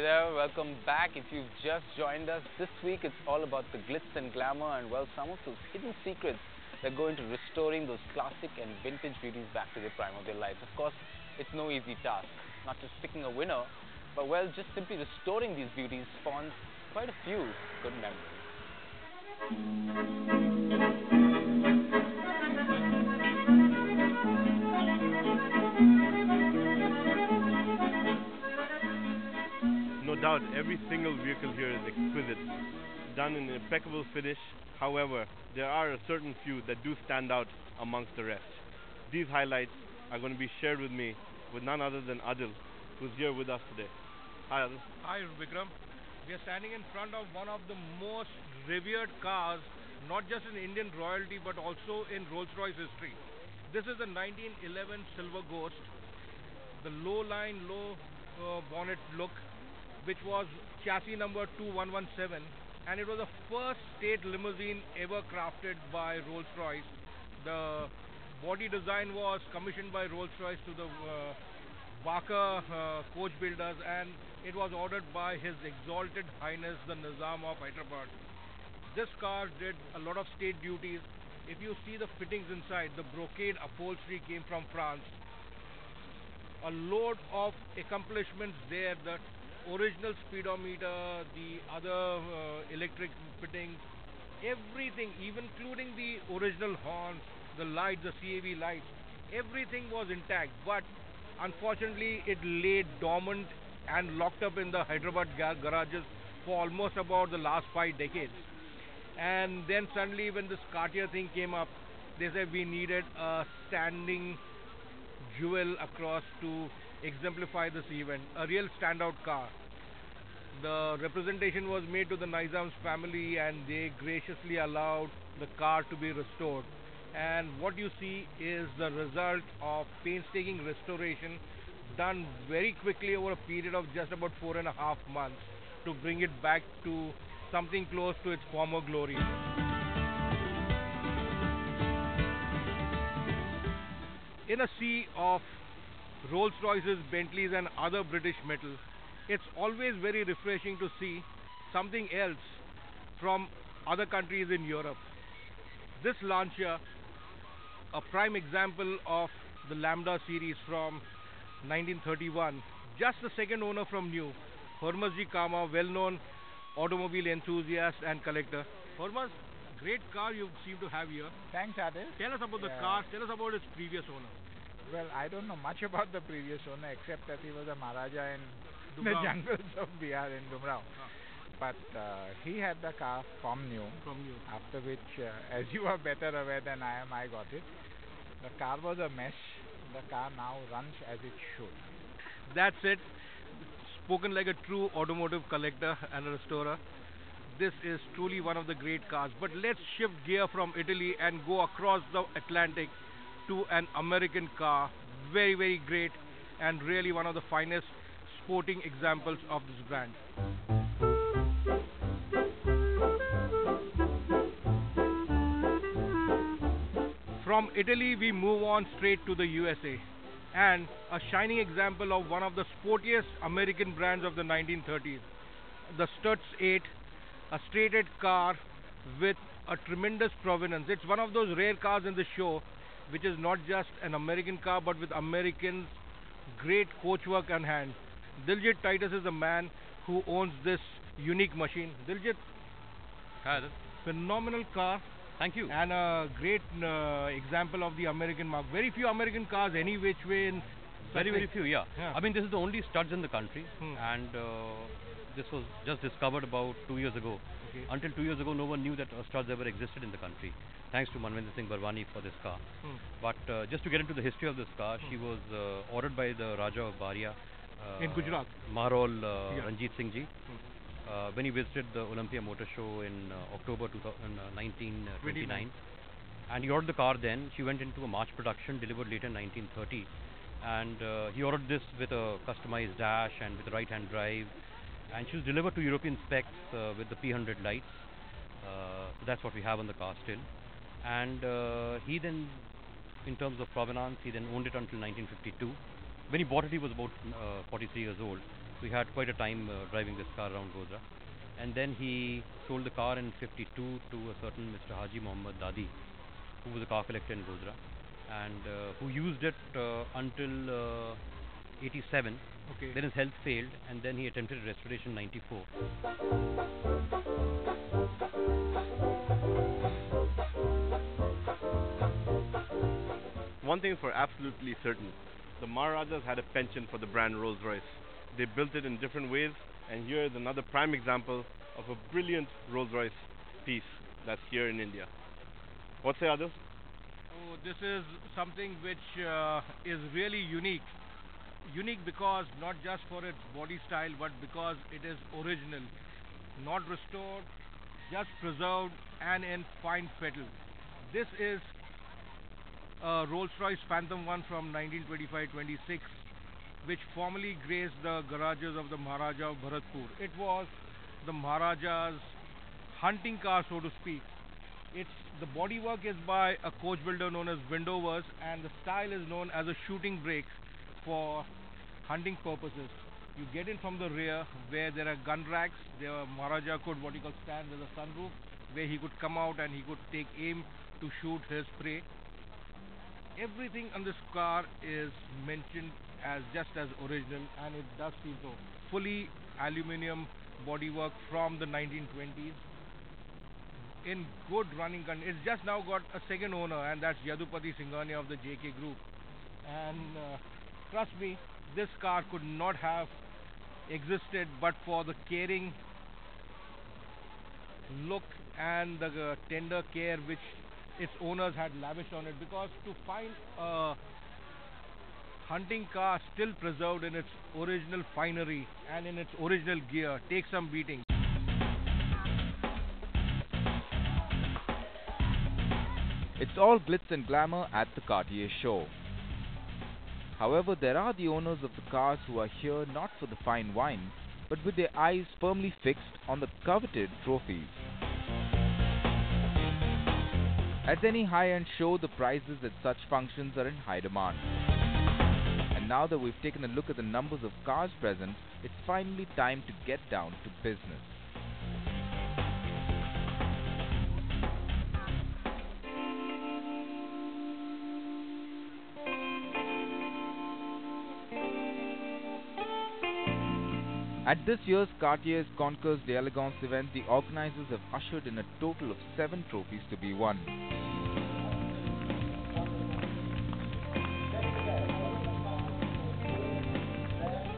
Hey there, welcome back. If you've just joined us, this week it's all about the glitz and glamour and, well, some of those hidden secrets that go into restoring those classic and vintage beauties back to the prime of their lives. Of course, it's no easy task, not just picking a winner, but, well, just simply restoring these beauties spawns quite a few good memories. No doubt, every single vehicle here is exquisite, done in impeccable finish. However, there are a certain few that do stand out amongst the rest. These highlights are going to be shared with me with none other than Adil, who's here with us today. Hi, Adil. Hi Vikram. We are standing in front of one of the most revered cars, not just in Indian royalty but also in Rolls-Royce history. This is the 1911 Silver Ghost, the low bonnet look, which was chassis number 2117, and it was the first state limousine ever crafted by Rolls-Royce. The body design was commissioned by Rolls-Royce to the Barker coach builders, and it was ordered by His Exalted Highness the Nizam of Hyderabad. This car did a lot of state duties. If you see the fittings inside, the brocade upholstery came from France. A load of accomplishments there. The original speedometer, the other electric fittings, everything, even including the original horns, the lights, the CAV lights, everything was intact. But unfortunately, it lay dormant and locked up in the Hyderabad garages for almost about the last 5 decades. And then suddenly, when this Cartier thing came up, they said we needed a standing jewel across to exemplify this event, a real standout car. The representation was made to the Nizam's family, and they graciously allowed the car to be restored. And what you see is the result of painstaking restoration done very quickly over a period of just about 4.5 months to bring it back to something close to its former glory. In a sea of Rolls-Royces, Bentleys and other British metal, it's always very refreshing to see something else from other countries in Europe. This Lancia, a prime example of the Lambda series from 1931, just the second owner from new, Hormuzji Kama, well-known automobile enthusiast and collector. Hormuz, great car you seem to have here. Thanks, Adil. Tell us about the car, tell us about its previous owner. Well, I don't know much about the previous owner except that he was a Maharaja in the Dumrao. jungles of Bihar in Dumrao. But he had the car from new, after which, as you are better aware than I am, I got it. The car was a mess. The car now runs as it should. That's it. Spoken like a true automotive collector and a restorer. This is truly one of the great cars. But let's shift gear from Italy and go across the Atlantic to an American car. Very, very great, and really one of the finest sporting examples of this brand. From Italy, we move on straight to the USA, and a shining example of one of the sportiest American brands of the 1930s, the Stutz 8, a straight-eight car with a tremendous provenance. It's one of those rare cars in the show which is not just an American car but with Americans' great coachwork on hand. Diljit Titus is the man who owns this unique machine. Diljit, phenomenal car. Thank you. And a great example of the American mark. Very few American cars any which way in Very few, yeah. Yeah. I mean, this is the only studs in the country, and this was just discovered about 2 years ago. Okay. Until 2 years ago, no one knew that studs ever existed in the country. Thanks to Manvinder Singh Barwani for this car. But just to get into the history of this car, she was ordered by the Raja of Baria In Gujarat. Maharol Yeah. Ranjit Singh Ji. When he visited the Olympia Motor Show in October 1929, and he ordered the car then. She went into a March production, delivered later in 1930, and he ordered this with a customized dash and with a right-hand drive, and she was delivered to European specs with the P100 lights. So that's what we have on the car still. And he then, in terms of provenance, he then owned it until 1952. When he bought it, he was about 43 years old. So he had quite a time driving this car around Godhra. And then he sold the car in 52 to a certain Mr. Haji Muhammad Dadi, who was a car collector in Godhra, and who used it until 87. Okay. Then his health failed, and then he attempted restoration in 94. One thing for absolutely certain, the Maharajas had a penchant for the brand Rolls-Royce. They built it in different ways, and here is another prime example of a brilliant Rolls-Royce piece that's here in India. What say others? Oh, this is something which is really unique. Unique because not just for its body style, but because it is original, not restored, just preserved and in fine fettle. This is a Rolls-Royce Phantom 1 from 1925-26, which formerly graced the garages of the Maharaja of Bharatpur. It was the Maharaja's hunting car, so to speak. The bodywork is by a coach builder known as Windovers, and the style is known as a shooting brake for hunting purposes. You get in from the rear where there are gun racks. There Maharaja could what he call stand. There's a sunroof where he could come out and he could take aim to shoot his prey. Everything on this car is mentioned as just as original, and it does seem so. Fully aluminium bodywork from the 1920s in good running condition. It's just now got a second owner, and that's Yadupati Singhania of the JK Group. And trust me, this car could not have existed but for the caring look and the tender care which its owners had lavished on it, because to find a hunting car still preserved in its original finery and in its original gear takes some beating. It's all glitz and glamour at the Cartier show. However, there are the owners of the cars who are here not for the fine wine, but with their eyes firmly fixed on the coveted trophies. At any high-end show, the prizes at such functions are in high demand. And now that we've taken a look at the numbers of cars present, it's finally time to get down to business. At this year's Cartier's Concours d'Elegance event, the organizers have ushered in a total of 7 trophies to be won.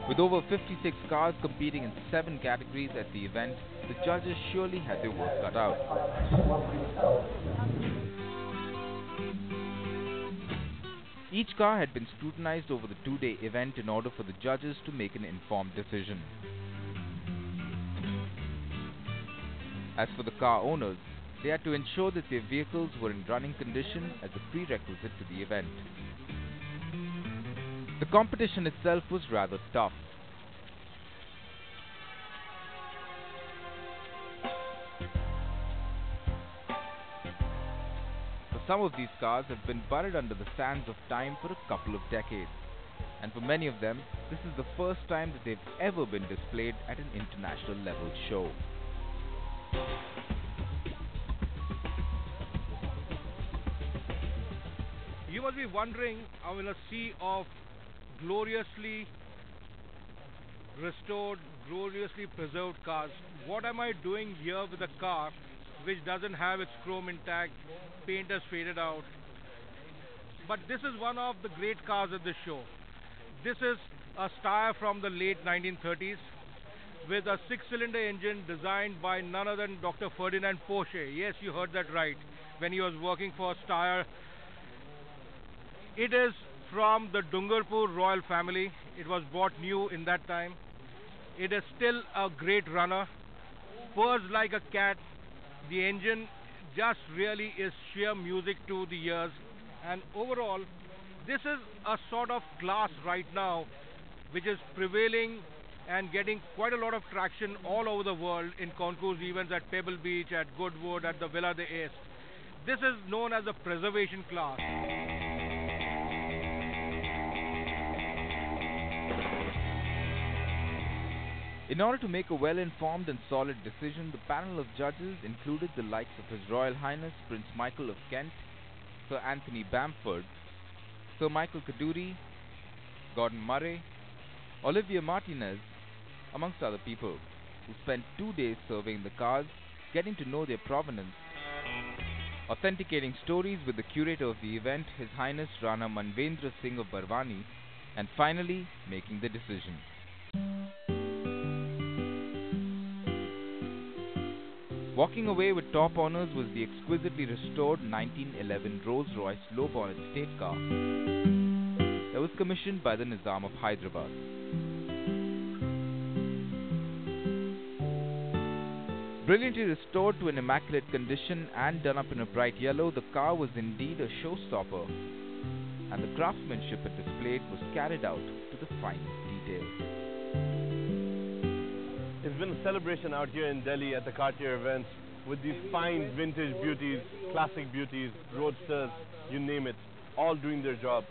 With over 56 cars competing in 7 categories at the event, the judges surely had their work cut out. Each car had been scrutinized over the 2-day event in order for the judges to make an informed decision. As for the car owners, they had to ensure that their vehicles were in running condition as a prerequisite to the event. The competition itself was rather tough. For some of these cars have been buried under the sands of time for a couple of decades, and for many of them, this is the first time that they've ever been displayed at an international level show. You must be wondering, how in a sea of gloriously restored, gloriously preserved cars, what am I doing here with a car which doesn't have its chrome intact, paint has faded out? But this is one of the great cars at the show. This is a Steyr from the late 1930s with a 6-cylinder engine designed by none other than Dr. Ferdinand Porsche. Yes, you heard that right, when he was working for Steyr. It is from the Dungarpur royal family. It was bought new in that time. It is still a great runner, purrs like a cat. The engine just really is sheer music to the ears, and overall this is a sort of class right now which is prevailing and getting quite a lot of traction all over the world in concours events at Pebble Beach, at Goodwood, at the Villa de Est. This is known as a preservation class. In order to make a well-informed and solid decision, the panel of judges included the likes of His Royal Highness Prince Michael of Kent, Sir Anthony Bamford, Sir Michael Kaduri, Gordon Murray, Olivia Martinez, amongst other people, who spent 2 days surveying the cars, getting to know their provenance, authenticating stories with the curator of the event, His Highness Rana Manvendra Singh of Barwani, and finally making the decision. Walking away with top honours was the exquisitely restored 1911 Rolls-Royce low-bonnet state car that was commissioned by the Nizam of Hyderabad. Brilliantly restored to an immaculate condition and done up in a bright yellow, the car was indeed a showstopper, and the craftsmanship it displayed was carried out to the finest detail. It's been a celebration out here in Delhi at the Cartier events with these fine vintage beauties, classic beauties, roadsters, you name it, all doing their job.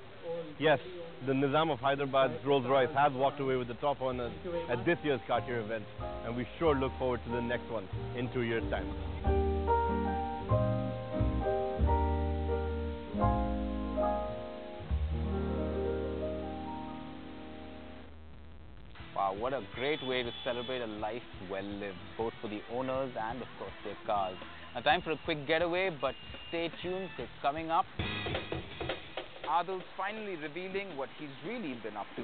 Yes, the Nizam of Hyderabad's Rolls-Royce has walked away with the top honors at this year's Cartier event, and we sure look forward to the next one in 2 years' time. Wow, what a great way to celebrate a life well lived, both for the owners and, of course, their cars. Now, time for a quick getaway, but stay tuned, because coming up, Adil's finally revealing what he's really been up to.